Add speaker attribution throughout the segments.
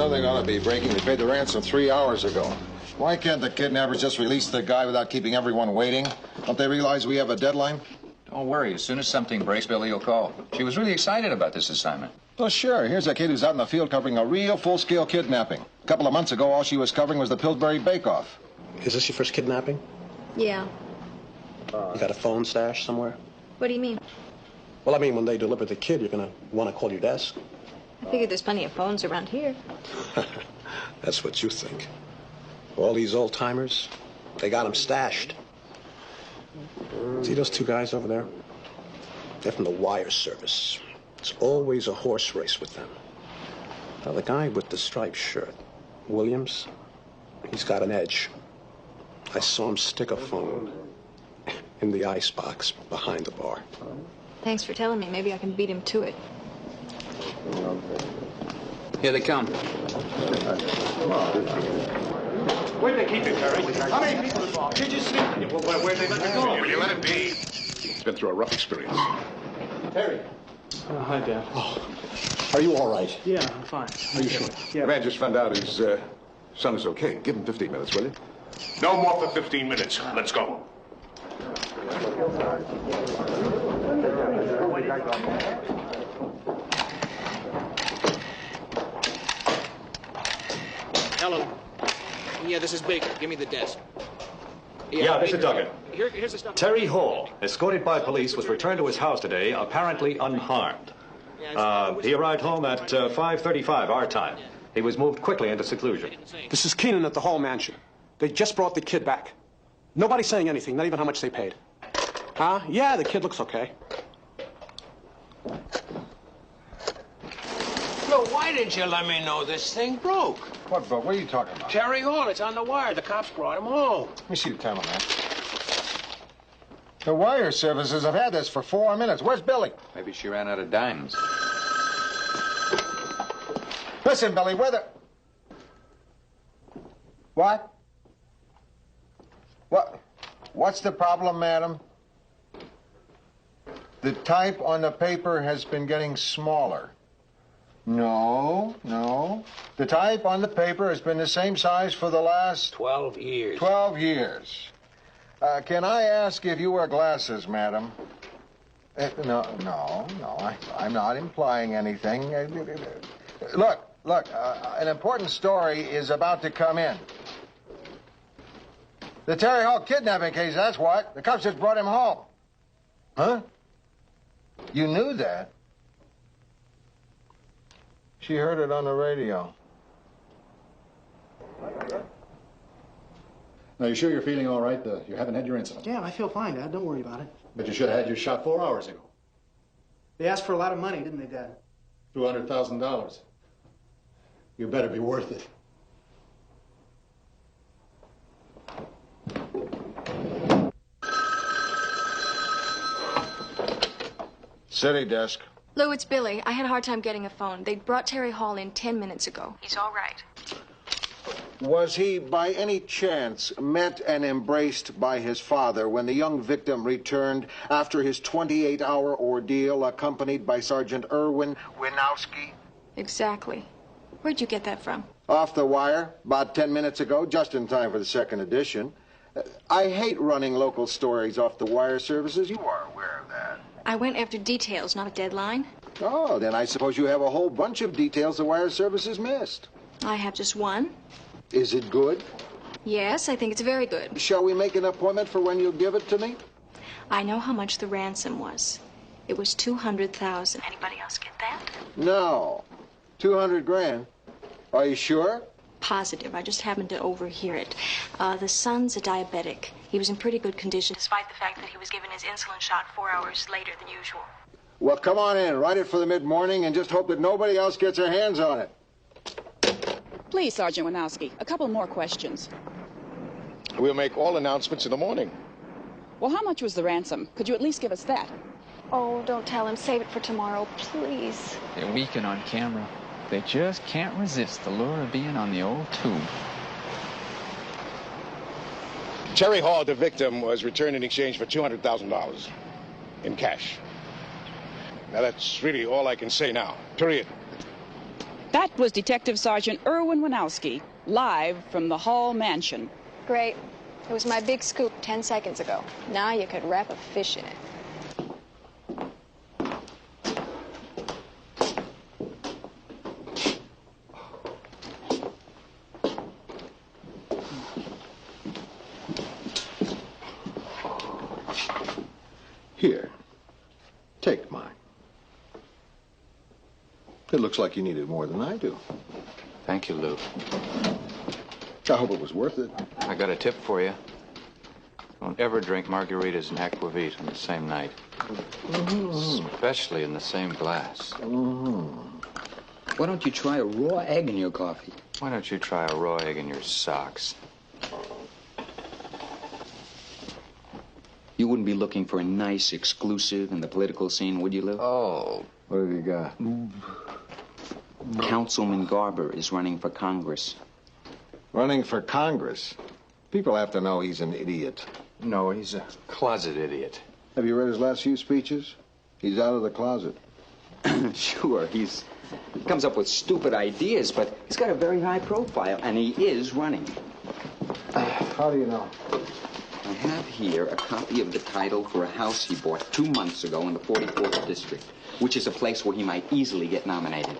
Speaker 1: something ought to be breaking. They paid the ransom 3 hours ago. Why can't the kidnappers just release the guy without keeping everyone waiting? Don't they realize we have a deadline?
Speaker 2: Don't worry. As soon as something breaks, Billy will call. She was really excited about this assignment.
Speaker 1: Well, sure. Here's a kid who's out in the field covering a real full-scale kidnapping. A couple of months ago, all she was covering was the Pillsbury Bake-Off.
Speaker 3: Is this your first kidnapping?
Speaker 4: Yeah.
Speaker 3: You got a phone stash somewhere?
Speaker 4: What do you mean?
Speaker 3: Well, I mean, when they deliver the kid, you're going to want to call your desk.
Speaker 4: I figure there's plenty of phones around here.
Speaker 3: That's what you think. All these old-timers, they got them stashed. See those two guys over there? They're from the wire service. It's always a horse race with them. Now, the guy with the striped shirt, Williams, he's got an edge. I saw him stick a phone in the icebox behind the bar.
Speaker 4: Thanks for telling me. Maybe I can beat him to it.
Speaker 2: Here they come.
Speaker 5: Where'd they keep it, Terry? How many people involved? Did you see? Where'd they let it go?
Speaker 6: Will you let it be? He's been through a rough experience.
Speaker 5: Terry. Hi, Dad.
Speaker 3: Oh, are you all right?
Speaker 5: Yeah, I'm fine.
Speaker 3: Are you sure?
Speaker 5: Yeah.
Speaker 6: The man just found out his son is okay. Give him 15 minutes, will you?
Speaker 7: No more for 15 minutes. Let's go.
Speaker 8: Hello. Yeah, this is Baker. Give me the desk.
Speaker 9: Yeah, Mr. Duggan.
Speaker 8: Here's the stuff.
Speaker 9: Terry Hall, escorted by police, was returned to his house today, apparently unharmed. He arrived home at 5:35 our time. He was moved quickly into seclusion.
Speaker 10: This is Keenan at the Hall Mansion. They just brought the kid back. Nobody's saying anything, not even how much they paid. Huh? Yeah, the kid looks okay.
Speaker 8: Look, why didn't you let me know this thing broke?
Speaker 1: What book? What are you talking about?
Speaker 8: Terry Hall, it's on the wire. The cops brought him home.
Speaker 1: Let me see the timer, man. The wire services have had this for 4 minutes. Where's Billy?
Speaker 2: Maybe she ran out of dimes.
Speaker 1: Listen, Billy, What? What's the problem, madam? The type on the paper has been getting smaller. No. The type on the paper has been the same size for the last...
Speaker 8: 12 years.
Speaker 1: 12 years. Can I ask if you wear glasses, madam? No, I'm not implying anything. Look, an important story is about to come in. The Terry Hall kidnapping case, that's what. The cops just brought him home. Huh? You knew that? She heard it on the radio.
Speaker 11: Now, you sure you're feeling all right? You haven't had your incident?
Speaker 10: Yeah, I feel fine, Dad. Don't worry about it.
Speaker 11: But you should have had your shot 4 hours ago.
Speaker 10: They asked for a lot of money, didn't they, Dad?
Speaker 11: $200,000. You better be worth it.
Speaker 1: City desk.
Speaker 4: Lou, it's Billy. I had a hard time getting a phone. They brought Terry Hall in 10 minutes ago. He's all right.
Speaker 1: Was he, by any chance, met and embraced by his father when the young victim returned after his 28-hour ordeal, accompanied by Sergeant Irwin Winowski?
Speaker 4: Exactly. Where'd you get that from?
Speaker 1: Off the wire, about 10 minutes ago, just in time for the second edition. I hate running local stories off the wire services. You are aware of that.
Speaker 4: I went after details, not a deadline.
Speaker 1: Oh, then I suppose you have a whole bunch of details the wire services missed.
Speaker 4: I have just one.
Speaker 1: Is it good?
Speaker 4: Yes, I think it's very good.
Speaker 1: Shall we make an appointment for when you'll give it to me?
Speaker 4: I know how much the ransom was. It was $200,000. Anybody else get that?
Speaker 1: No. 200 grand. Are you sure?
Speaker 4: Positive. I just happened to overhear it. The son's a diabetic. He was in pretty good condition, despite the fact that he was given his insulin shot 4 hours later than usual.
Speaker 1: Well, come on in. Write it for the mid-morning and just hope that nobody else gets their hands on it.
Speaker 12: Please, Sergeant Winowski, a couple more questions.
Speaker 6: We'll make all announcements in the morning.
Speaker 12: Well, how much was the ransom? Could you at least give us that?
Speaker 4: Oh, don't tell him. Save it for tomorrow, please.
Speaker 13: They're weakened on camera. They just can't resist the lure of being on the old tube.
Speaker 6: Terry Hall, the victim, was returned in exchange for $200,000 in cash. Now, that's really all I can say now. Period.
Speaker 12: That was Detective Sergeant Erwin Winowski, live from the Hall Mansion.
Speaker 4: Great. It was my big scoop 10 seconds ago. Now you could wrap a fish in it.
Speaker 1: Here, take mine. It looks like you need it more than I do.
Speaker 2: Thank you, Lou.
Speaker 1: I hope it was worth it.
Speaker 2: I got a tip for you. Don't ever drink margaritas and aquavit on the same night. Especially in the same glass.
Speaker 13: Why don't you try a raw egg in your coffee?
Speaker 2: Why don't you try a raw egg in your socks?
Speaker 13: You wouldn't be looking for a nice exclusive in the political scene, would you, Lou?
Speaker 2: Oh.
Speaker 1: What have you got?
Speaker 13: Councilman Garber is running for Congress.
Speaker 1: Running for Congress? People have to know he's an idiot.
Speaker 2: No, he's a closet idiot.
Speaker 1: Have you read his last few speeches? He's out of the closet.
Speaker 13: Sure, he comes up with stupid ideas, but he's got a very high profile, and he is running.
Speaker 1: How do you know?
Speaker 13: I have here a copy of the title for a house he bought 2 months ago in the 44th District, which is a place where he might easily get nominated.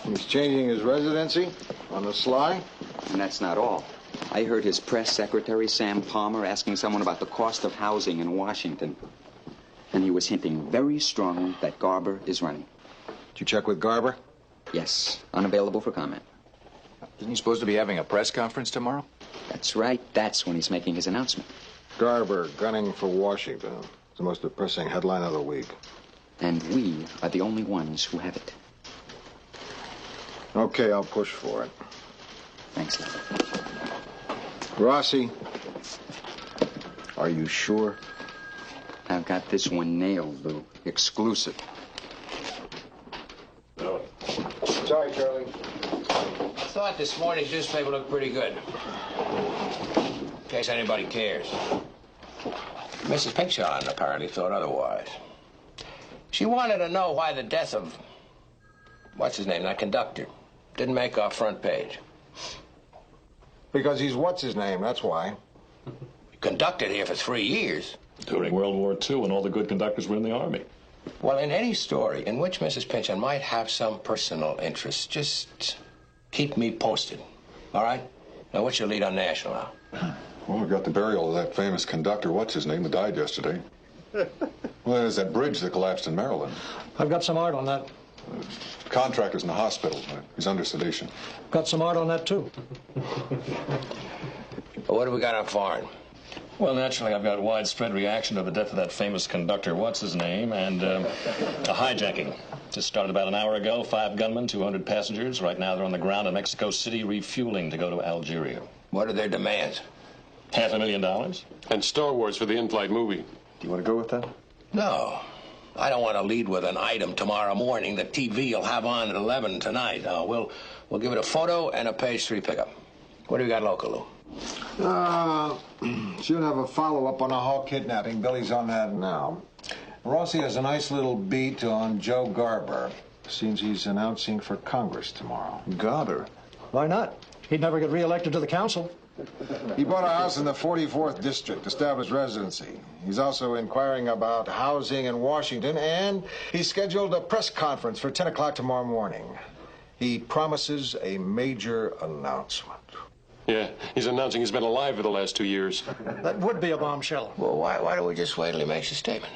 Speaker 1: He's changing his residency on the sly?
Speaker 13: And that's not all. I heard his press secretary, Sam Palmer, asking someone about the cost of housing in Washington. And he was hinting very strongly that Garber is running.
Speaker 1: Did you check with Garber?
Speaker 13: Yes, unavailable for comment.
Speaker 2: Isn't he supposed to be having a press conference tomorrow?
Speaker 13: That's right. That's when he's making his announcement.
Speaker 1: Garber gunning for Washington. It's the most depressing headline of the week.
Speaker 13: And we are the only ones who have it.
Speaker 1: Okay, I'll push for it.
Speaker 13: Thanks, Lou.
Speaker 1: Rossi, are you sure?
Speaker 13: I've got this one nailed, Lou. Exclusive.
Speaker 1: Sorry, Charlie.
Speaker 8: I thought this morning's newspaper looked pretty good. In case anybody cares. Mrs. Pinchon apparently thought otherwise. She wanted to know why the death of, what's his name, that conductor, didn't make our front page.
Speaker 1: Because he's what's-his-name, that's why.
Speaker 8: He conducted here for 3 years.
Speaker 14: During World War II, when all the good conductors were in the Army.
Speaker 8: Well, in any story in which Mrs. Pinchon might have some personal interest, just keep me posted. All right? Now, what's your lead on National now?
Speaker 15: Well, we've got the burial of that famous conductor, what's-his-name, that died yesterday. Well, there's that bridge that collapsed in Maryland.
Speaker 16: I've got some art on that.
Speaker 15: Contractor's in the hospital. He's under sedation.
Speaker 16: Got some art on that, too.
Speaker 8: Well, what do we got on foreign?
Speaker 14: Well, naturally, I've got widespread reaction to the death of that famous conductor, what's-his-name, and a hijacking. Just started about an hour ago. 5 gunmen, 200 passengers. Right now, they're on the ground in Mexico City refueling to go to Algeria.
Speaker 8: What are their demands?
Speaker 14: $500,000.
Speaker 17: And Star Wars for the in-flight movie.
Speaker 15: Do you want to go with that?
Speaker 8: No. I don't want to lead with an item tomorrow morning that TV will have on at 11 tonight. No, we'll give it a photo and a page 3 pickup. What do we got local, Lou?
Speaker 1: Should have a follow-up on a Hall kidnapping. Billy's on that now. Rossi has a nice little beat on Joe Garber. Seems he's announcing for Congress tomorrow.
Speaker 16: Garber? Why not? He'd never get reelected to the council.
Speaker 1: He bought a house in the 44th District, established residency. He's also inquiring about housing in Washington, and he's scheduled a press conference for 10 o'clock tomorrow morning. He promises a major announcement.
Speaker 17: Yeah, he's announcing he's been alive for the last 2 years.
Speaker 16: That would be a bombshell.
Speaker 8: Well, why don't we just wait till he makes a statement?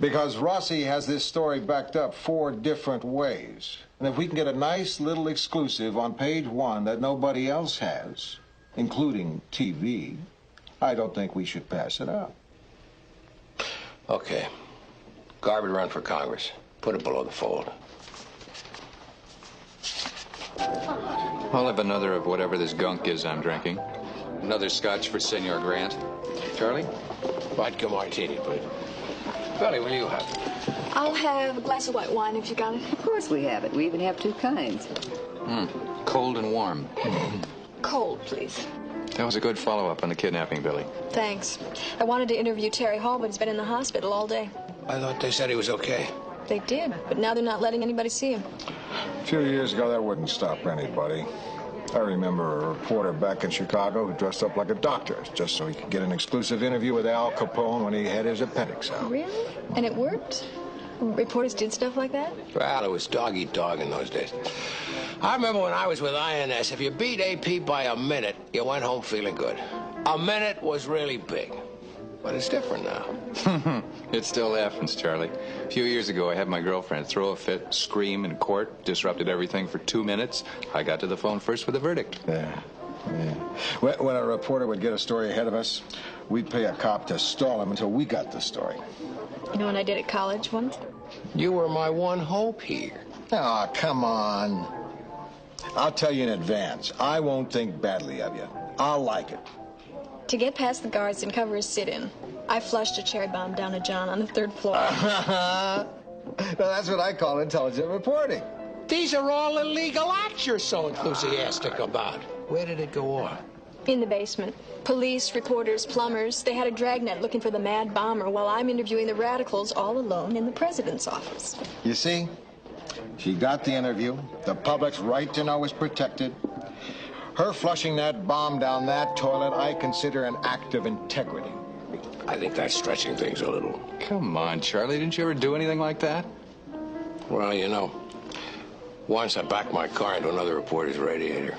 Speaker 1: Because Rossi has this story backed up 4 different ways. And if we can get a nice little exclusive on page 1 that nobody else has, including TV, I don't think we should pass it up.
Speaker 8: Okay. Garber run for Congress. Put it below the fold.
Speaker 2: I'll have another of whatever this gunk is I'm drinking. Another scotch for Senor Grant. Charlie?
Speaker 8: Vodka martini, please. Billy, will you have it?
Speaker 4: I'll have a glass of white wine if you got it.
Speaker 18: Of course we have it. We even have 2 kinds.
Speaker 2: Cold and warm.
Speaker 4: Cold, please.
Speaker 2: That was a good follow-up on the kidnapping, Billy.
Speaker 4: Thanks. I wanted to interview Terry Hall, but he's been in the hospital all day.
Speaker 8: I thought they said he was okay.
Speaker 4: They did, but now they're not letting anybody see him.
Speaker 1: A few years ago, that wouldn't stop anybody. I remember a reporter back in Chicago who dressed up like a doctor just so he could get an exclusive interview with Al Capone when he had his appendix out.
Speaker 4: Really? And it worked? Reporters did stuff like that?
Speaker 8: Well, it was dog eat dog in those days. I remember when I was with INS, if you beat AP by a minute, you went home feeling good. A minute was really big. But it's different now.
Speaker 2: It still happens, Charlie. A few years ago, I had my girlfriend throw a fit, scream in court, disrupted everything for 2 minutes. I got to the phone first with a verdict.
Speaker 1: Yeah. When a reporter would get a story ahead of us, we'd pay a cop to stall him until we got the story.
Speaker 4: You know what I did at college once?
Speaker 8: You were my one hope here.
Speaker 1: Oh, come on. I'll tell you in advance. I won't think badly of you. I'll like it.
Speaker 4: To get past the guards and cover a sit-in, I flushed a cherry bomb down a John on the 3rd floor.
Speaker 1: Now, that's what I call intelligent reporting.
Speaker 8: These are all illegal acts you're so enthusiastic about. Where did it go off?
Speaker 4: In the basement. Police, reporters, plumbers, they had a dragnet looking for the mad bomber while I'm interviewing the radicals all alone in the president's office.
Speaker 1: You see? She got the interview. The public's right to know is protected. Her flushing that bomb down that toilet, I consider an act of integrity.
Speaker 8: I think that's stretching things a little.
Speaker 2: Come on, Charlie. Didn't you ever do anything like that?
Speaker 8: Well, you know, once I backed my car into another reporter's radiator.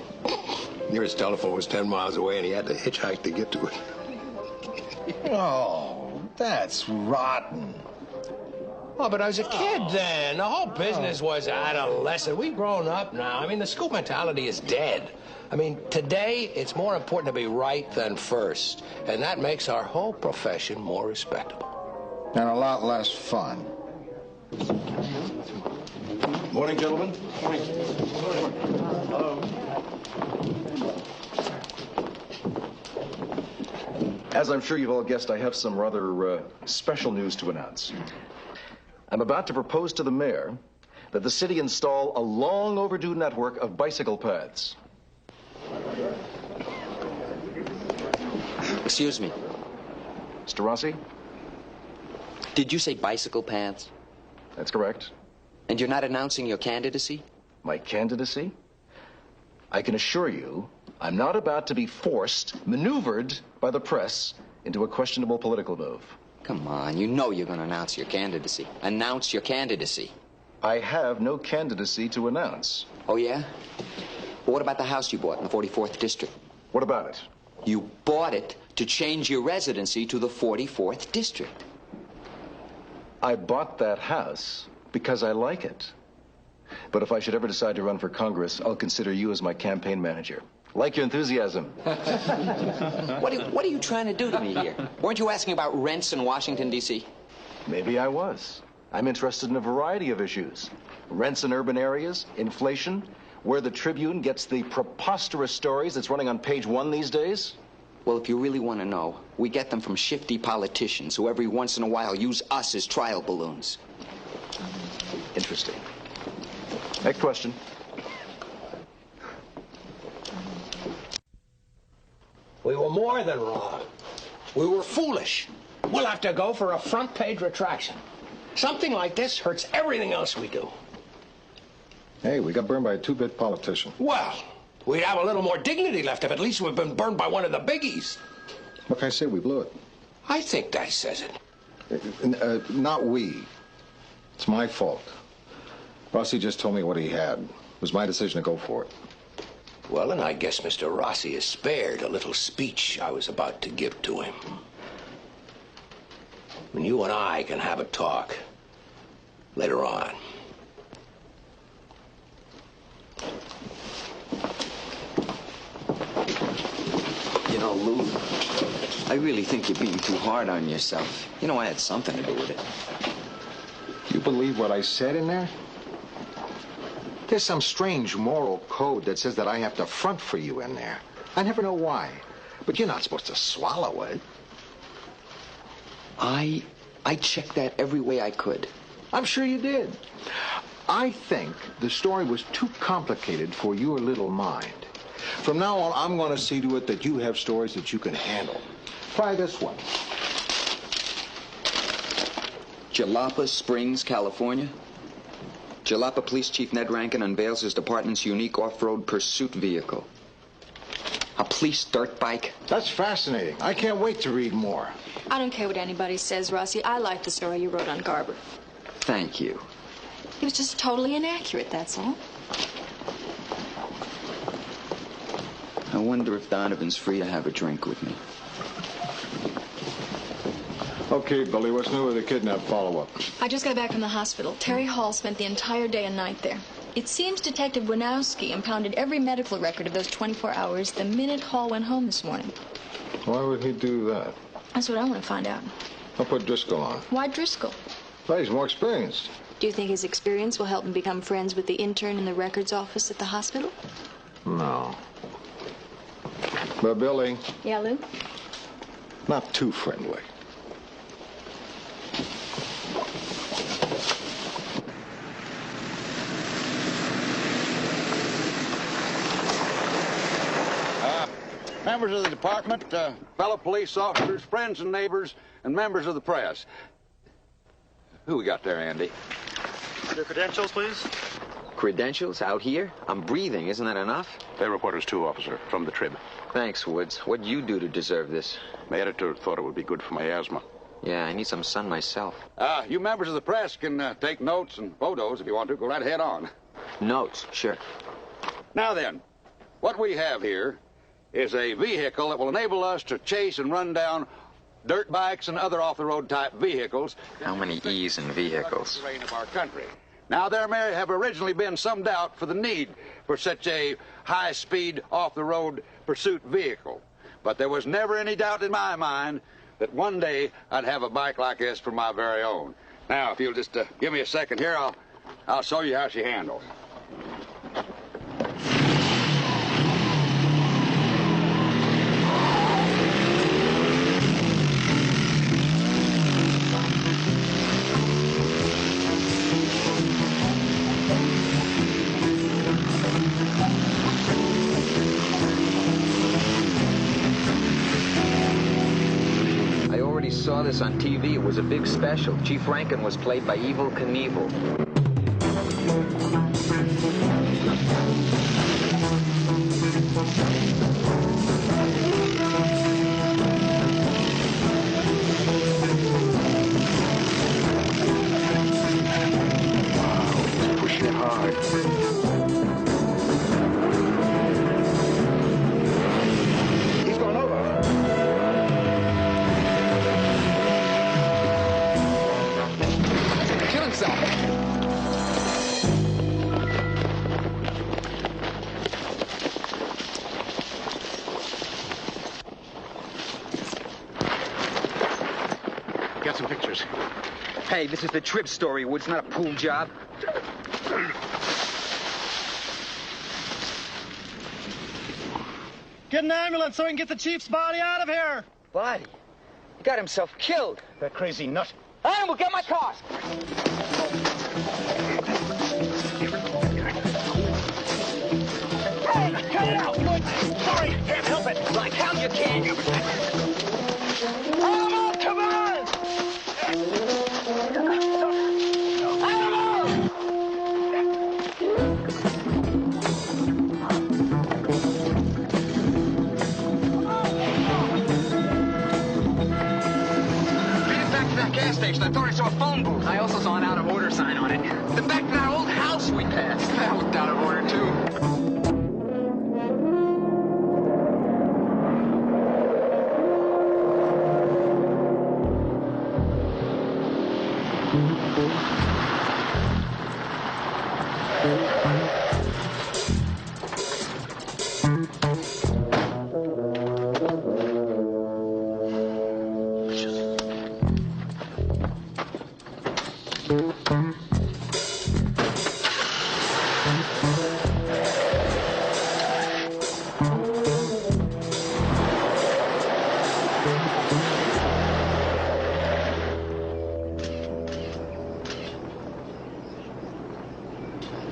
Speaker 8: Nearest telephone was 10 miles away, and he had to hitchhike to get to it.
Speaker 1: Oh, that's rotten.
Speaker 8: Oh, but I was a kid then. The whole business was adolescent. We've grown up now. I mean, the school mentality is dead. I mean, today, it's more important to be right than first. And that makes our whole profession more respectable.
Speaker 1: And a lot less fun.
Speaker 9: Morning, gentlemen. Morning.
Speaker 5: Hello.
Speaker 19: As I'm sure you've all guessed, I have some rather special news to announce. I'm about to propose to the mayor that the city install a long overdue network of bicycle paths.
Speaker 13: Excuse me.
Speaker 19: Mr. Rossi?
Speaker 13: Did you say bicycle paths?
Speaker 19: That's correct.
Speaker 13: And you're not announcing your candidacy?
Speaker 19: My candidacy? I can assure you I'm not about to be forced, maneuvered by the press into a questionable political move.
Speaker 13: Come on, you know you're going to announce your candidacy. Announce your candidacy.
Speaker 19: I have no candidacy to announce.
Speaker 13: Oh, yeah? Well, what about the house you bought in the 44th District?
Speaker 19: What about it?
Speaker 13: You bought it to change your residency to the 44th District.
Speaker 19: I bought that house because I like it. But if I should ever decide to run for Congress, I'll consider you as my campaign manager. Like your enthusiasm.
Speaker 13: What are you trying to do to me here? Weren't you asking about rents in Washington, D.C.?
Speaker 19: Maybe I was. I'm interested in a variety of issues. Rents in urban areas, inflation, where the Tribune gets the preposterous stories that's running on page 1 these days.
Speaker 13: Well, if you really want to know, we get them from shifty politicians who every once in a while use us as trial balloons.
Speaker 19: Interesting. Next question.
Speaker 8: We were more than wrong. We were foolish. We'll have to go for a front-page retraction. Something like this hurts everything else we do.
Speaker 1: Hey, we got burned by a 2-bit politician.
Speaker 8: Well, we'd have a little more dignity left if at least we've been burned by one of the biggies.
Speaker 1: What can I say? We blew it.
Speaker 8: I think that says it.
Speaker 1: Not we. It's my fault. Rossi just told me what he had. It was my decision to go for it.
Speaker 8: Well, and I guess Mr. Rossi is spared a little speech I was about to give to him. When you and I can have a talk later on.
Speaker 13: You know, Lou, I really think you're being too hard on yourself. You know, I had something to do with it.
Speaker 1: You believe what I said in there? There's some strange moral code that says that I have to front for you in there. I never know why. But you're not supposed to swallow it.
Speaker 13: I checked that every way I could.
Speaker 1: I'm sure you did. I think the story was too complicated for your little mind. From now on, I'm going to see to it that you have stories that you can handle. Try this one.
Speaker 13: Jalapa Springs, California. Jalapa Police Chief Ned Rankin unveils his department's unique off-road pursuit vehicle. A police dirt bike.
Speaker 1: That's fascinating. I can't wait to read more.
Speaker 4: I don't care what anybody says, Rossi. I like the story you wrote on Garber.
Speaker 13: Thank you.
Speaker 4: It was just totally inaccurate, that's all.
Speaker 13: I wonder if Donovan's free to have a drink with me.
Speaker 1: Okay, Billy, what's new with the kidnap follow-up?
Speaker 4: I just got back from the hospital. Terry Hall spent the entire day and night there. It seems Detective Winowski impounded every medical record of those 24 hours the minute Hall went home this morning.
Speaker 1: Why would he do that?
Speaker 4: That's what I want to find out.
Speaker 1: I'll put Driscoll on.
Speaker 4: Why Driscoll?
Speaker 1: Well, he's more experienced.
Speaker 4: Do you think his experience will help him become friends with the intern in the records office at the hospital?
Speaker 1: No. But, Billy...
Speaker 4: Yeah, Lou?
Speaker 1: Not too friendly.
Speaker 20: Members of the department, fellow police officers, friends and neighbors, and members of the press. Who we got there, Andy?
Speaker 21: Your credentials, please.
Speaker 13: Credentials? Out here? I'm breathing. Isn't that enough?
Speaker 6: They're reporters too, officer, from the Trib.
Speaker 13: Thanks, Woods. What'd you do to deserve this?
Speaker 6: My editor thought it would be good for my asthma.
Speaker 13: Yeah, I need some sun myself.
Speaker 20: You members of the press can take notes and photos if you want to. Go right ahead on.
Speaker 13: Notes, sure.
Speaker 20: Now then, what we have here is a vehicle that will enable us to chase and run down dirt bikes and other off-the-road type vehicles.
Speaker 13: How many E's in vehicles?
Speaker 20: The terrain of our country. Now, there may have originally been some doubt for the need for such a high-speed off-the-road pursuit vehicle. But there was never any doubt in my mind that one day I'd have a bike like this for my very own. Now, if you'll just give me a second here, I'll show you how she handles.
Speaker 13: Saw this on TV. It was a big special. Chief Rankin was played by Evel Knievel.
Speaker 1: Wow, he's pushing it hard.
Speaker 20: Get some pictures.
Speaker 13: Hey, this is the Trib story, Woods, not a pool job.
Speaker 21: Get an ambulance so we can get the chief's body out of here.
Speaker 13: Body? He got himself killed.
Speaker 21: That crazy nut.
Speaker 13: Animal, get my car.
Speaker 21: Hey, cut it out, Woods. Sorry, can't help it.
Speaker 13: Like hell you can't.
Speaker 21: Animal, come on!
Speaker 13: Gas station. I thought I saw a phone booth. I also saw an out-of-order sign on it. The back of that old house we passed. That looked out of order, too.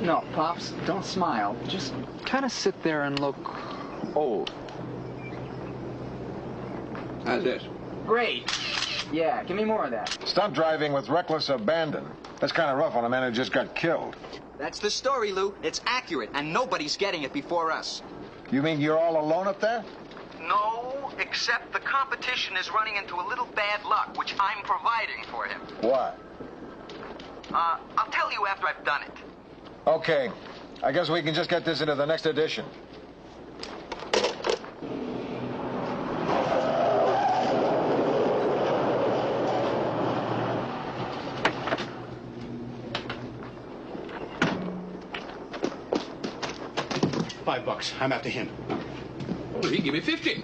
Speaker 13: No, Pops, don't smile. Just kind of sit there and look old.
Speaker 20: How's this?
Speaker 13: Great.
Speaker 3: Yeah, give me more of that.
Speaker 1: Stunt driving with reckless abandon. That's kind of rough on a man who just got killed.
Speaker 13: That's the story, Lou. It's accurate, and nobody's getting it before us.
Speaker 1: You mean you're all alone up there?
Speaker 13: No, except the competition is running into a little bad luck, which I'm providing for him.
Speaker 1: What?
Speaker 13: I'll tell you after I've done it.
Speaker 1: Okay. I guess we can just get this into the next edition.
Speaker 11: $5. I'm after him.
Speaker 8: Well, he give me 50.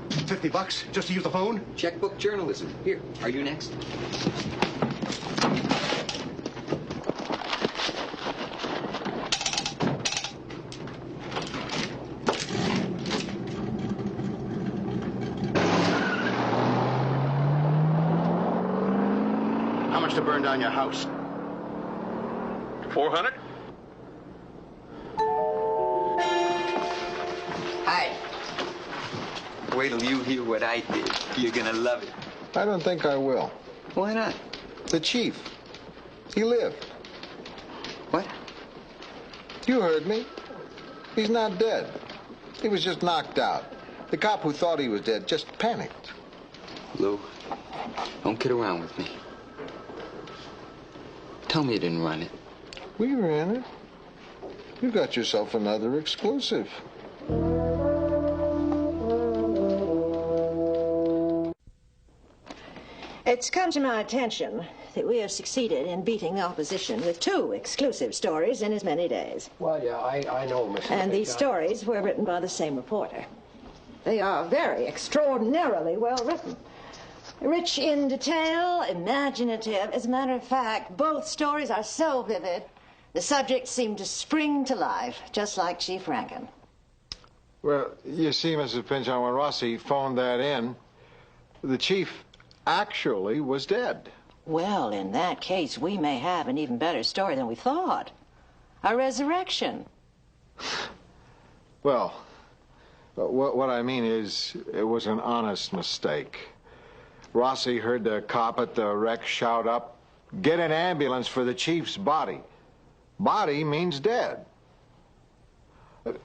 Speaker 11: $50 just to use the phone?
Speaker 13: Checkbook journalism. Here, are you next?
Speaker 11: How much to burn down your house?
Speaker 7: 400?
Speaker 13: Hi. Wait till you hear what I did. You're gonna love it.
Speaker 1: I don't think I will.
Speaker 13: Why not?
Speaker 1: The chief. He lived.
Speaker 13: What?
Speaker 1: You heard me. He's not dead. He was just knocked out. The cop who thought he was dead just panicked.
Speaker 13: Lou, don't kid around with me. Tell me you didn't run it.
Speaker 1: We ran it. You got yourself another exclusive.
Speaker 22: It's come to my attention that we have succeeded in beating the opposition with 2 exclusive stories in as many days.
Speaker 8: Well, yeah, I know, Mrs.
Speaker 22: And these stories were written by the same reporter. They are very extraordinarily well written. Rich in detail, imaginative. As a matter of fact, both stories are so vivid, the subjects seem to spring to life, just like Chief Rankin.
Speaker 1: Well, you see, Mrs. Pinchon, when Rossi phoned that in, the chief actually was dead.
Speaker 22: Well, in that case, we may have an even better story than we thought. A resurrection.
Speaker 1: Well, what I mean is, it was an honest mistake. Rossi heard the cop at the wreck shout up, "Get an ambulance for the chief's body." Body means dead.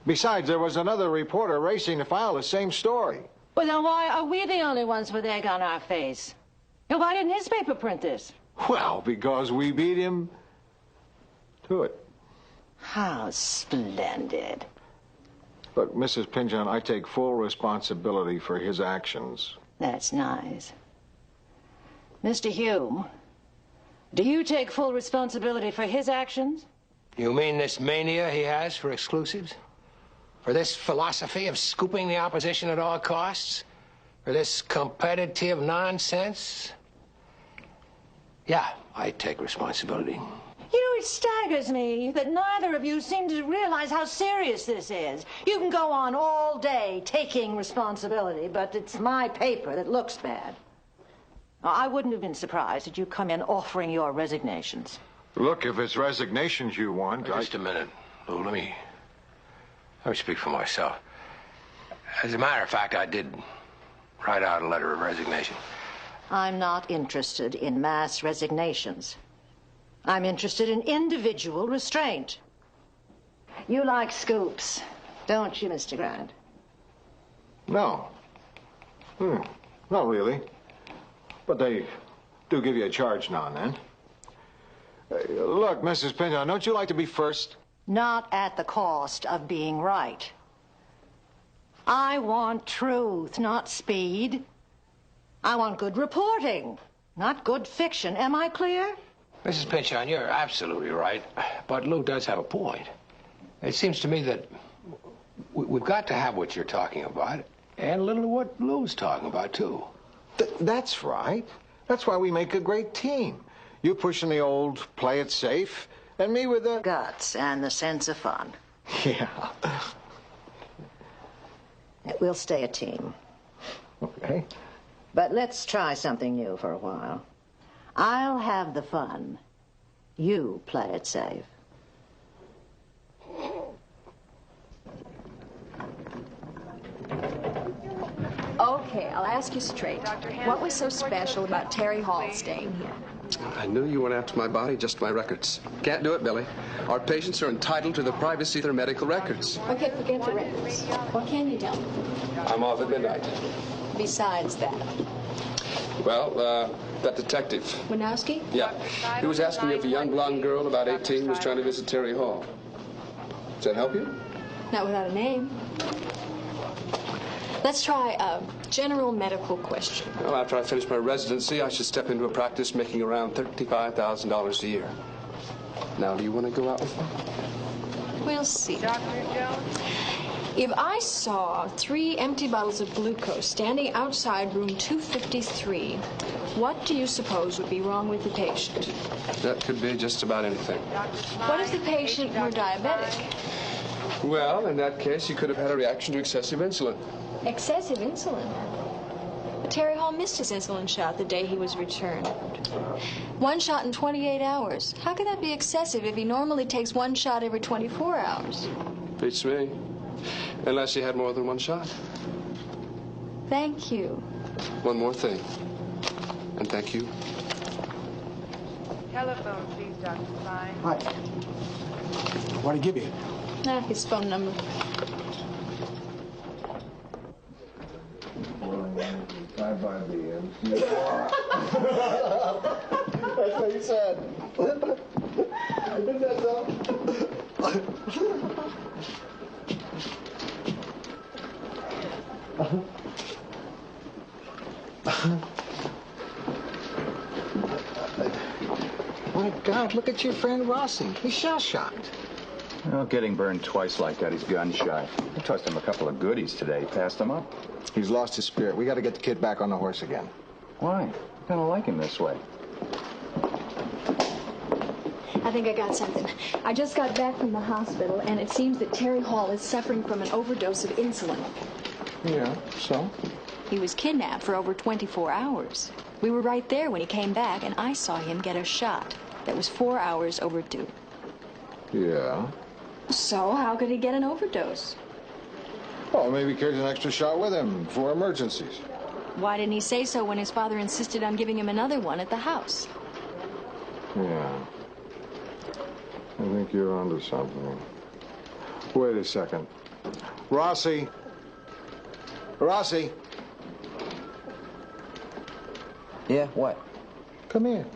Speaker 1: Besides, there was another reporter racing to file the same story.
Speaker 22: Well, then why are we the only ones with egg on our face? And why didn't his paper print this?
Speaker 1: Well, because we beat him to it.
Speaker 22: How splendid.
Speaker 1: Look, Mrs. Pinchon, I take full responsibility for his actions.
Speaker 22: That's nice. Mr. Hume, do you take full responsibility for his actions?
Speaker 8: You mean this mania he has for exclusives? For this philosophy of scooping the opposition at all costs? For this competitive nonsense? Yeah, I take responsibility.
Speaker 22: You know, it staggers me that neither of you seem to realize how serious this is. You can go on all day taking responsibility, but it's my paper that looks bad. Now, I wouldn't have been surprised if you come in offering your resignations.
Speaker 1: Look, if it's resignations you want...
Speaker 8: Just a minute, Lou. Let me speak for myself. As a matter of fact, I did write out a letter of resignation.
Speaker 22: I'm not interested in mass resignations. I'm interested in individual restraint. You like scoops, don't you, Mr. Grant?
Speaker 1: No. Not really. But they do give you a charge now and then. Look, Mrs. Pinchon, don't you like to be first?
Speaker 22: Not at the cost of being right. I want truth, not speed. I want good reporting, not good fiction. Am I clear?
Speaker 8: Mrs. Pinchon, you're absolutely right. But Lou does have a point. It seems to me that we've got to have what you're talking about, and a little of what Lou's talking about, too.
Speaker 1: That's right. That's why we make a great team. You pushing the old play it safe, and me with the...
Speaker 22: guts and the sense of fun.
Speaker 1: Yeah.
Speaker 22: We'll stay a team.
Speaker 1: Okay.
Speaker 22: But let's try something new for a while. I'll have the fun. You play it safe.
Speaker 4: Okay, I'll ask you straight. What was so special about Terry Hall staying here?
Speaker 3: I knew you went after my body, just my records. Can't do it, Billy. Our patients are entitled to the privacy of their medical records.
Speaker 4: Okay, forget the records. What can you tell me?
Speaker 3: I'm off at midnight.
Speaker 4: Besides that.
Speaker 3: Well, that detective.
Speaker 4: Winowski?
Speaker 3: Yeah. He was asking if a young blonde girl about 18 was trying to visit Terry Hall. Does that help you?
Speaker 4: Not without a name. Let's try a general medical question.
Speaker 3: Well, after I finish my residency, I should step into a practice making around $35,000 a year. Now, do you want to go out with me?
Speaker 4: We'll see. If I saw 3 empty bottles of glucose standing outside room 253, what do you suppose would be wrong with the patient?
Speaker 3: That could be just about anything.
Speaker 4: What if the patient were diabetic?
Speaker 3: Well, in that case, you could have had a reaction to excessive insulin.
Speaker 4: Excessive insulin? But Terry Hall missed his insulin shot the day he was returned. 1 shot in 28 hours. How could that be excessive if he normally takes 1 shot every 24 hours?
Speaker 3: Beats me. Unless he had more than 1 shot.
Speaker 4: Thank you.
Speaker 3: One more thing. And thank you.
Speaker 10: Telephone, please, Dr. Fine.
Speaker 11: Hi. What did he give you?
Speaker 4: His phone number.
Speaker 1: That's what he said. Isn't that so? My God, look at your friend Rossi. He's shell-shocked.
Speaker 23: Well, getting burned twice like that, he's gun shy. I tossed him a couple of goodies today. Passed him up.
Speaker 1: He's lost his spirit. We got to get the kid back on the horse again.
Speaker 23: Why? I kind of like him this way.
Speaker 4: I think I got something. I just got back from the hospital, and it seems that Terry Hall is suffering from an overdose of insulin.
Speaker 1: Yeah, so?
Speaker 4: He was kidnapped for over 24 hours. We were right there when he came back, and I saw him get a shot that was 4 hours overdue.
Speaker 1: Yeah.
Speaker 4: So how could he get an overdose?
Speaker 1: Oh, maybe he carries an extra shot with him for emergencies.
Speaker 4: Why didn't he say so when his father insisted on giving him another one at the house?
Speaker 1: Yeah. I think you're onto something. Wait a second. Rossi. Rossi.
Speaker 13: Yeah, what?
Speaker 1: Come here.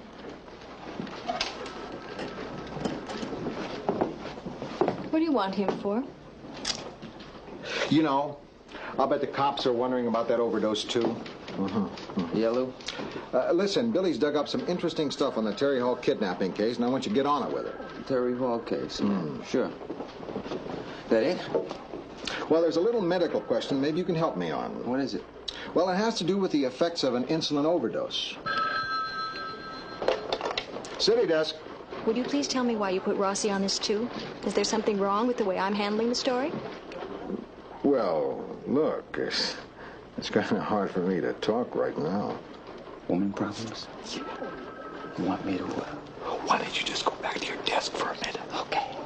Speaker 4: What do you want him for?
Speaker 1: You know, I'll bet the cops are wondering about that overdose, too.
Speaker 13: Yeah, Lou?
Speaker 1: Listen, Billy's dug up some interesting stuff on the Terry Hall kidnapping case, and I want you to get on it with it.
Speaker 13: Terry Hall case? Sure. That it?
Speaker 1: Well, there's a little medical question maybe you can help me on.
Speaker 13: What is it?
Speaker 1: Well, it has to do with the effects of an insulin overdose. City desk.
Speaker 4: Would you please tell me why you put Rossi on this, too? Is there something wrong with the way I'm handling the story?
Speaker 1: Well, look, it's kind of hard for me to talk right now.
Speaker 13: Woman problems? You want me to...
Speaker 1: Why don't you just go back to your desk for a minute?
Speaker 13: Okay.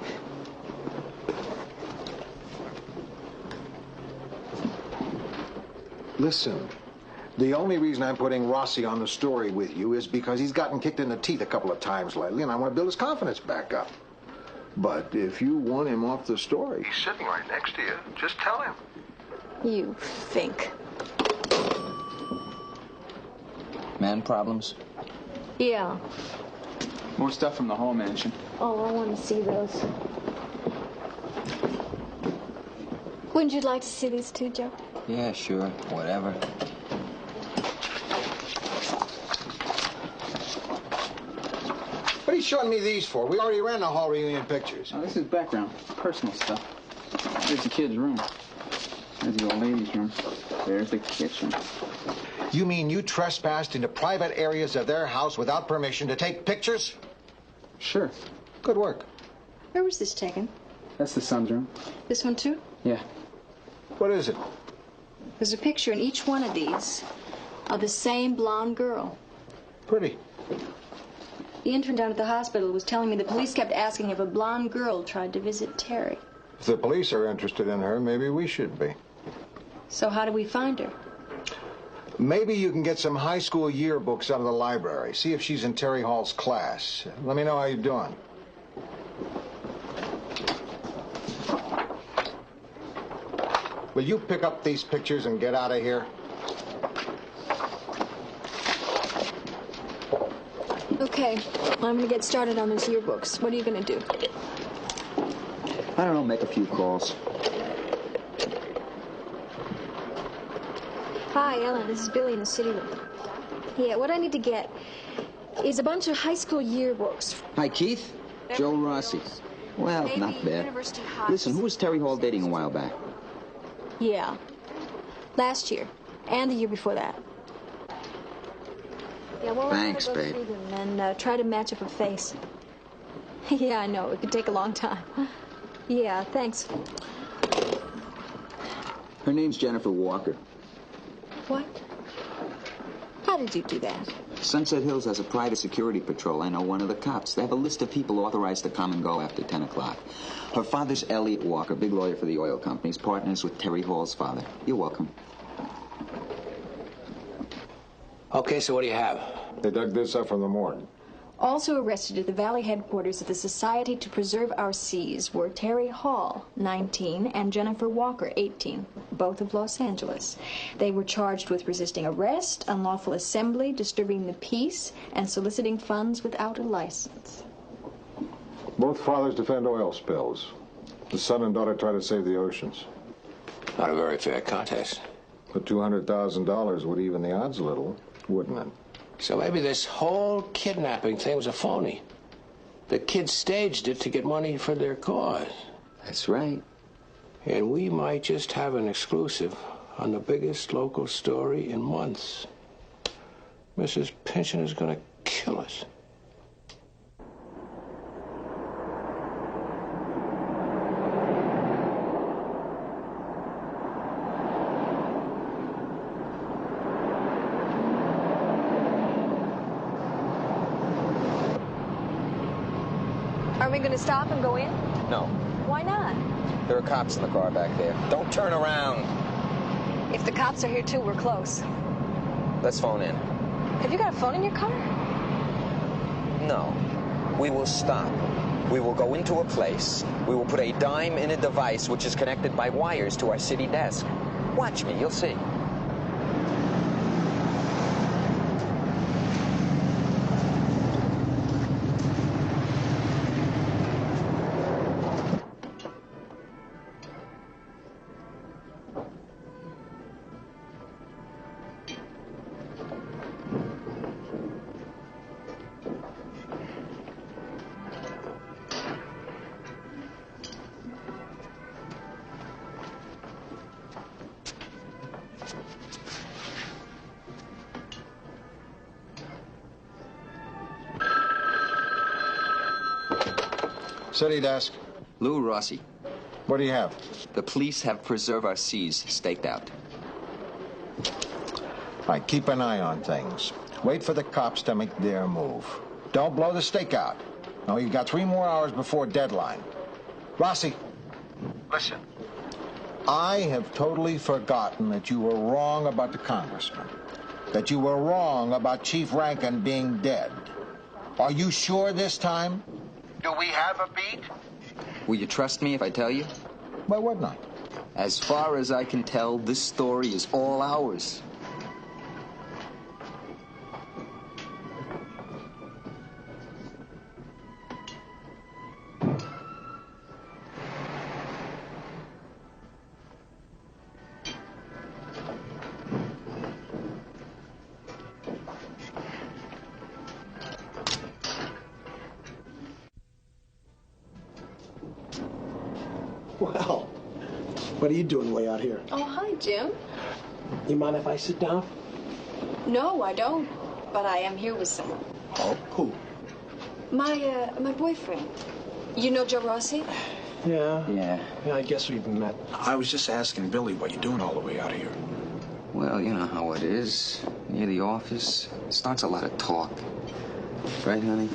Speaker 1: Listen, the only reason I'm putting Rossi on the story with you is because he's gotten kicked in the teeth a couple of times lately, and I want to build his confidence back up. But if you want him off the story...
Speaker 24: He's sitting right next to you. Just tell him.
Speaker 4: You think.
Speaker 13: Man problems?
Speaker 4: Yeah.
Speaker 13: More stuff from the Hall mansion.
Speaker 4: Oh, I want to see those. Wouldn't you like to see these too, Joe?
Speaker 13: Yeah, sure. Whatever.
Speaker 1: What are you showing me these for? We already ran the Hall reunion pictures.
Speaker 25: Oh, this is background. Personal stuff. There's the kid's room. There's the old lady's room. There's the kitchen.
Speaker 1: You mean you trespassed into private areas of their house without permission to take pictures?
Speaker 25: Sure.
Speaker 1: Good work.
Speaker 4: Where was this taken?
Speaker 25: That's the son's room.
Speaker 4: This one, too?
Speaker 25: Yeah.
Speaker 1: What is it?
Speaker 4: There's a picture in each one of these of the same blonde girl.
Speaker 1: Pretty.
Speaker 4: The intern down at the hospital was telling me the police kept asking if a blonde girl tried to visit Terry.
Speaker 1: If the police are interested in her, maybe we should be.
Speaker 4: So how do we find her?
Speaker 1: Maybe you can get some high school yearbooks out of the library. See if she's in Terry Hall's class. Let me know how you're doing. Will you pick up these pictures and get out of here?
Speaker 4: Okay, I'm going to get started on those yearbooks. What are you going to do?
Speaker 13: I don't know, make a few calls.
Speaker 4: Hi, Ellen. This is Billy in the city room. Yeah, what I need to get is a bunch of high school yearbooks.
Speaker 13: Hi, Keith. Joe Rossi. Well,
Speaker 4: Maybe
Speaker 13: not bad.
Speaker 4: University High.
Speaker 13: Listen, who was Terry Hall dating a while back?
Speaker 4: Yeah. Last year. And the year before that. Yeah, well,
Speaker 13: Thanks,
Speaker 4: I'm gonna
Speaker 13: babe.
Speaker 4: go through them and try to match up a face. Yeah, I know. It could take a long time. Yeah, thanks.
Speaker 13: Her name's Jennifer Walker.
Speaker 4: What? How did you do that?
Speaker 13: Sunset Hills has a private security patrol. I know one of the cops. They have a list of people authorized to come and go after 10 o'clock. Her father's Elliot Walker, big lawyer for the oil companies, partners with Terry Hall's father. You're welcome.
Speaker 8: Okay, so what do you have?
Speaker 1: They dug this up from the morgue.
Speaker 4: Also arrested at the Valley headquarters of the Society to Preserve Our Seas were Terry Hall, 19, and Jennifer Walker, 18, both of Los Angeles. They were charged with resisting arrest, unlawful assembly, disturbing the peace, and soliciting funds without a license.
Speaker 1: Both fathers defend oil spills. The son and daughter try to save the oceans.
Speaker 8: Not a very fair contest.
Speaker 1: But $200,000 would even the odds a little, wouldn't it?
Speaker 8: So maybe this whole kidnapping thing was a phony. The kids staged it to get money for their cause.
Speaker 13: That's right.
Speaker 8: And we might just have an exclusive on the biggest local story in months. Mrs. Pynchon is going to kill us.
Speaker 12: Are we going to stop and go in?
Speaker 14: No.
Speaker 12: Why not?
Speaker 14: There are cops in the car back there. Don't turn around.
Speaker 12: If the cops are here too, we're close.
Speaker 14: Let's phone in.
Speaker 12: Have you got a phone in your car?
Speaker 14: No. We will stop. We will go into a place. We will put a dime in a device which is connected by wires to our city desk. Watch me, you'll see.
Speaker 1: City desk.
Speaker 13: Lou Rossi.
Speaker 1: What do you have?
Speaker 13: The police have Preserve Our Seas staked out.
Speaker 1: All right, keep an eye on things. Wait for the cops to make their move. Don't blow the stakeout. No, you've got 3 more hours before deadline. Rossi. Listen. I have totally forgotten that you were wrong about the congressman. That you were wrong about Chief Rankin being dead. Are you sure this time? Do we have a beat?
Speaker 13: Will you trust me if I tell you?
Speaker 1: Why wouldn't I?
Speaker 13: As far as I can tell, this story is all ours.
Speaker 21: Well, what are you doing way out here?
Speaker 4: Oh, hi, Jim.
Speaker 21: You mind if I sit down?
Speaker 4: No, I don't. But I am here with someone.
Speaker 21: Oh, who?
Speaker 4: My boyfriend. You know Joe Rossi?
Speaker 21: Yeah, I guess we've met. I was just asking Billy what you're doing all the way out here.
Speaker 13: Well, you know how it is. Near the office, it starts a lot of talk. Right, honey?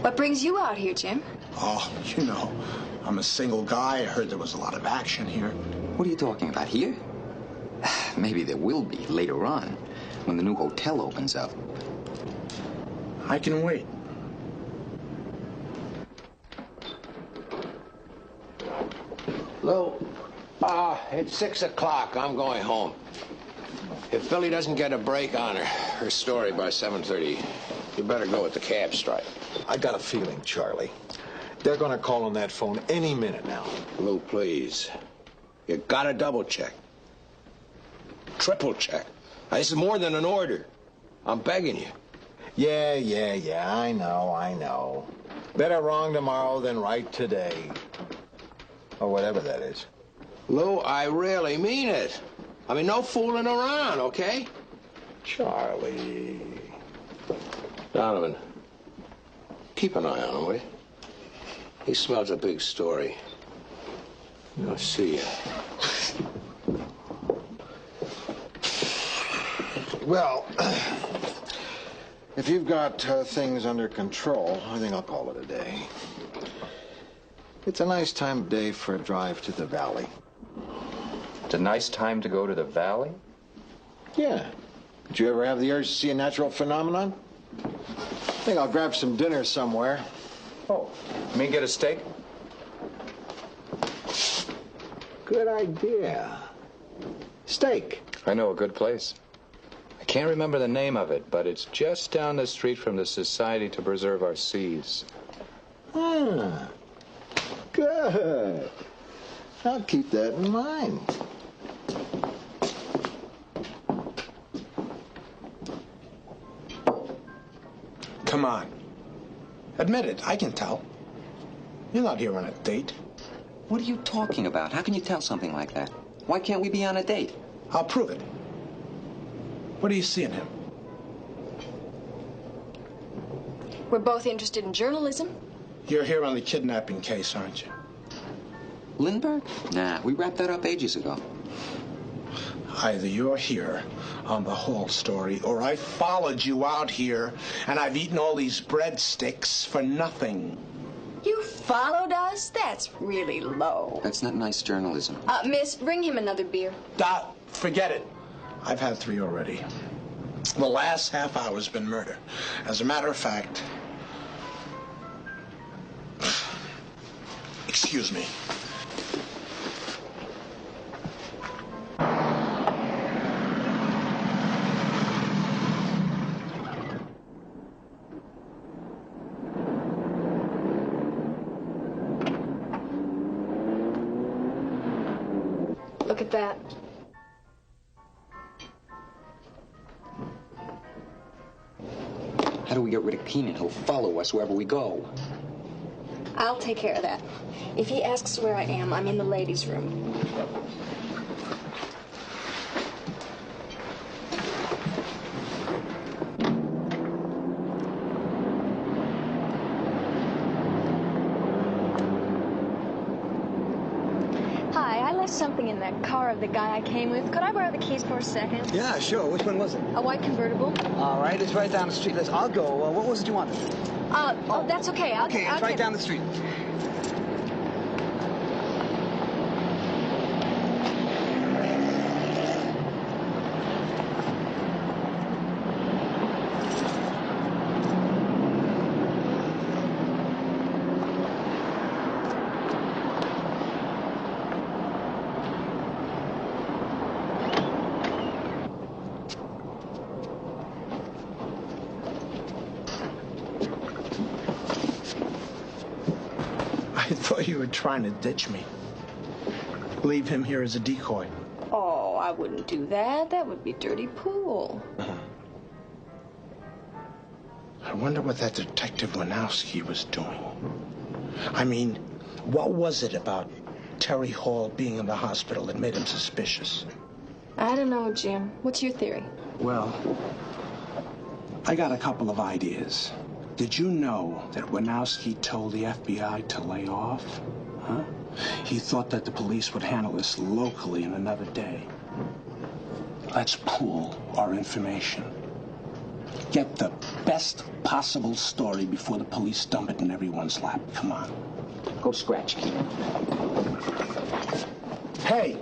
Speaker 4: What brings you out here, Jim?
Speaker 21: Oh, you know, I'm a single guy. I heard there was a lot of action here.
Speaker 13: What are you talking about, here? Maybe there will be later on, when the new hotel opens up.
Speaker 21: I can wait.
Speaker 8: Lou, it's 6 o'clock. I'm going home. If Billy doesn't get a break on her story by 7:30, you better go with the cab strike.
Speaker 1: I got a feeling, Charlie. They're going to call on that phone any minute now.
Speaker 8: Lou, please. You gotta double check. Triple check. Now, this is more than an order. I'm begging you.
Speaker 1: Yeah, I know. Better wrong tomorrow than right today. Or whatever that is.
Speaker 8: Lou, I really mean it. I mean, no fooling around, okay?
Speaker 1: Charlie.
Speaker 8: Donovan, keep an eye on him, will you? He smells a big story. I'll see you.
Speaker 1: Well, if you've got things under control, I think I'll call it a day. It's a nice time of day for a drive to the valley.
Speaker 23: It's a nice time to go to the valley?
Speaker 1: Yeah. Did you ever have the urge to see a natural phenomenon? I think I'll grab some dinner somewhere.
Speaker 23: Oh, you mean get a steak?
Speaker 1: Good idea. Steak.
Speaker 23: I know a good place. I can't remember the name of it, but it's just down the street from the Society to Preserve Our Seas.
Speaker 1: Ah, good. I'll keep that in mind.
Speaker 21: Come on. Admit it, I can tell. You're not here on a date.
Speaker 13: What are you talking about? How can you tell something like that? Why can't we be on a date?
Speaker 21: I'll prove it. What do you see in him?
Speaker 4: We're both interested in journalism.
Speaker 21: You're here on the kidnapping case, aren't you?
Speaker 13: Lindbergh? Nah, we wrapped that up ages ago.
Speaker 21: Either you're here on the Hall story, or I followed you out here, and I've eaten all these breadsticks for nothing.
Speaker 4: You followed us? That's really low.
Speaker 13: That's not nice journalism.
Speaker 4: Miss, bring him another beer.
Speaker 21: Forget it. I've had 3 already. The last half hour's been murder. As a matter of fact... Excuse me.
Speaker 4: Look at that.
Speaker 13: How do we get rid of Keenan? He'll follow us wherever we go.
Speaker 4: I'll take care of that. If he asks where I am, I'm in the ladies' room. Hi, I left something in that car of the guy I came with. Could I borrow the keys for a second?
Speaker 2: Yeah, sure. Which one was it?
Speaker 4: A white convertible.
Speaker 2: All right, it's right down the street. I'll go. What was it you wanted?
Speaker 4: Oh, that's okay. I'll
Speaker 2: it's right down the street.
Speaker 21: I thought you were trying to ditch me. Leave him here as a decoy.
Speaker 4: Oh, I wouldn't do that. That would be dirty pool.
Speaker 21: I wonder what that Detective Winowski was doing. I mean, what was it about Terry Hall being in the hospital that made him suspicious?
Speaker 4: I don't know, Jim. What's your theory?
Speaker 21: Well, I got a couple of ideas. Did you know that Winowski told the FBI to lay off? Huh? He thought that the police would handle this locally in another day. Let's pool our information. Get the best possible story before the police dump it in everyone's lap. Come on.
Speaker 13: Go scratch, Keenan.
Speaker 21: Hey!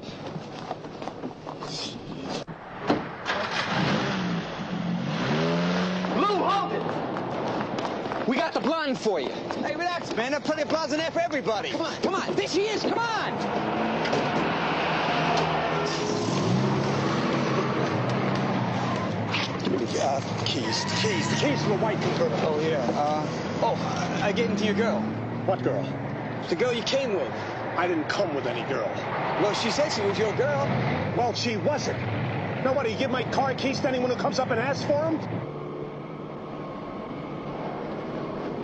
Speaker 14: blonde for you.
Speaker 2: Hey, relax, man. There's plenty of blondes in there for everybody.
Speaker 14: Come on, come on. There she is. Come on.
Speaker 5: Keys to the white convertible.
Speaker 2: Oh, yeah. I gave them to your girl.
Speaker 5: What girl?
Speaker 2: The girl you came with.
Speaker 5: I didn't come with any girl.
Speaker 2: Well, she said she was your girl.
Speaker 5: Well, she wasn't. Now, what, do you give my car keys to anyone who comes up and asks for them?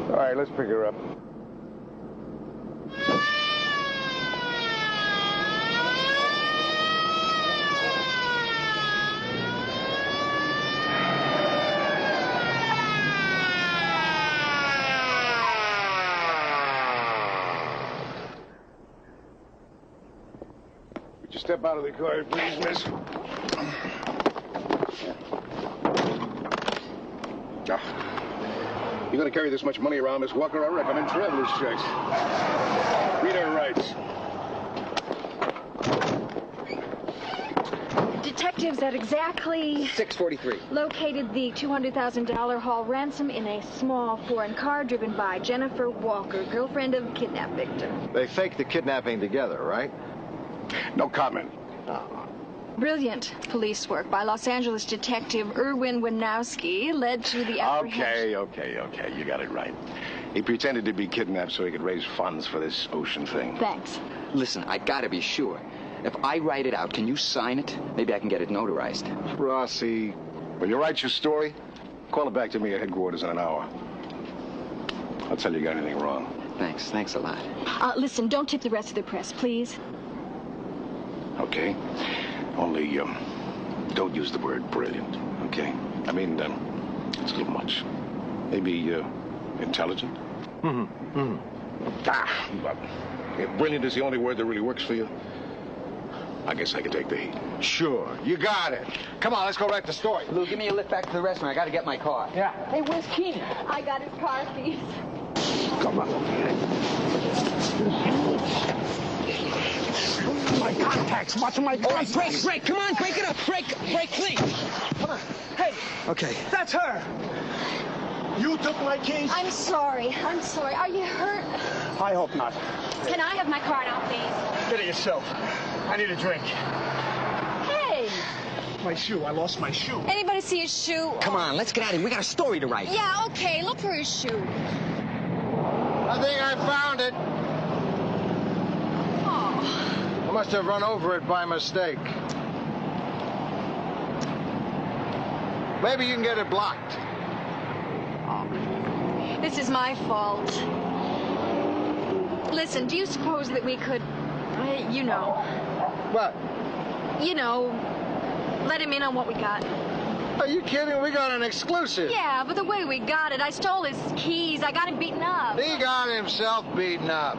Speaker 6: All right, let's pick her up. Would you step out of the car, please, miss? You're going to carry this much money around, Miss Walker? I recommend traveler's checks. Read our rights.
Speaker 12: Detectives at exactly
Speaker 14: 6:43.
Speaker 12: located the $200,000 haul ransom in a small foreign car driven by Jennifer Walker, girlfriend of kidnapped victim.
Speaker 1: They faked the kidnapping together, right?
Speaker 6: No comment.
Speaker 12: Brilliant police work by Los Angeles detective Erwin Winowski led to the apprehension.
Speaker 6: Okay. You got it right. He pretended to be kidnapped so he could raise funds for this ocean thing.
Speaker 12: Thanks.
Speaker 14: Listen, I gotta be sure. If I write it out, can you sign it? Maybe I can get it notarized.
Speaker 6: Rossi, will you write your story? Call it back to me at headquarters in an hour. I'll tell you got anything wrong.
Speaker 14: Thanks a lot.
Speaker 12: Listen, don't tip the rest of the press, please.
Speaker 6: Okay. Only, don't use the word brilliant, okay? I mean, it's a little much. Maybe, intelligent? If brilliant is the only word that really works for you, I guess I can take the heat.
Speaker 1: Sure, you got it. Come on, let's go write the story.
Speaker 14: Lou, give me a lift back to the restaurant. I gotta get my car.
Speaker 5: Yeah.
Speaker 14: Hey, where's Keenan?
Speaker 12: I got his car keys.
Speaker 6: Come on.
Speaker 5: My contacts. Watch my contacts.
Speaker 14: All right, break. Come on, break it up. Break, please.
Speaker 5: Come on. Hey.
Speaker 2: Okay.
Speaker 5: That's her. You took my keys?
Speaker 12: I'm sorry. Are you hurt?
Speaker 5: I hope not.
Speaker 12: Can I have my car now, please?
Speaker 5: Get it yourself. I need a drink.
Speaker 12: Hey!
Speaker 5: My shoe. I lost my shoe.
Speaker 12: Anybody see his shoe?
Speaker 14: Come on, let's get out of here. We got a story to write.
Speaker 12: Yeah, okay. Look for his shoe.
Speaker 1: I think I found it.
Speaker 12: Oh.
Speaker 1: I must have run over it by mistake. Maybe you can get it blocked.
Speaker 12: This is my fault. Listen, do you suppose that we could, you know...
Speaker 1: What?
Speaker 12: You know, let him in on what we got?
Speaker 1: Are you kidding? We got an exclusive.
Speaker 12: Yeah, but the way we got it, I stole his keys. I got him beaten up.
Speaker 1: He got himself beaten up.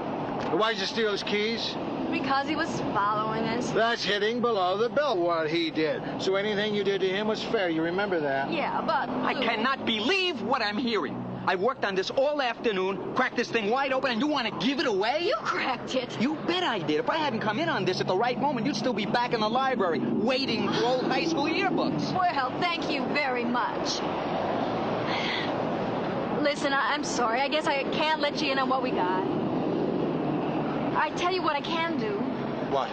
Speaker 1: Why'd you steal his keys?
Speaker 12: Because he was following us.
Speaker 1: That's hitting below the belt, what he did. So anything you did to him was fair. You remember that?
Speaker 12: Yeah, but...
Speaker 14: I cannot believe what I'm hearing. I worked on this all afternoon, cracked this thing wide open, and you want to give it away?
Speaker 12: You cracked it.
Speaker 14: You bet I did. If I hadn't come in on this at the right moment, you'd still be back in the library, waiting for old high school yearbooks.
Speaker 12: Well, thank you very much. Listen, I'm sorry. I guess I can't let you in on what we got. I tell you what I can do.
Speaker 5: What?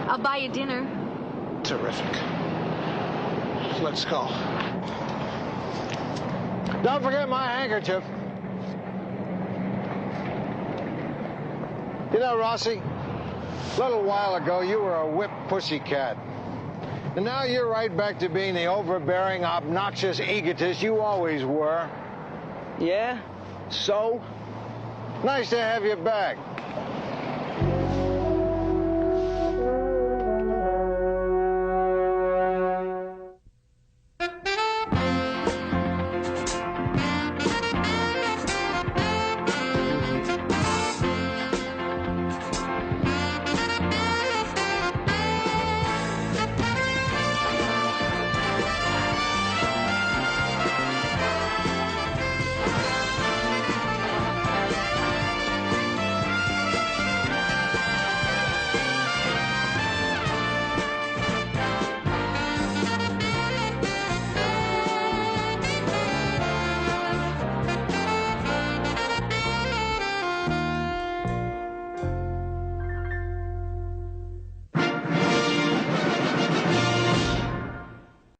Speaker 12: I'll buy you dinner.
Speaker 5: Terrific. Let's go.
Speaker 1: Don't forget my handkerchief. You know, Rossi, a little while ago, you were a whipped pussycat. And now you're right back to being the overbearing, obnoxious egotist you always were.
Speaker 2: Yeah? So?
Speaker 1: Nice to have you back.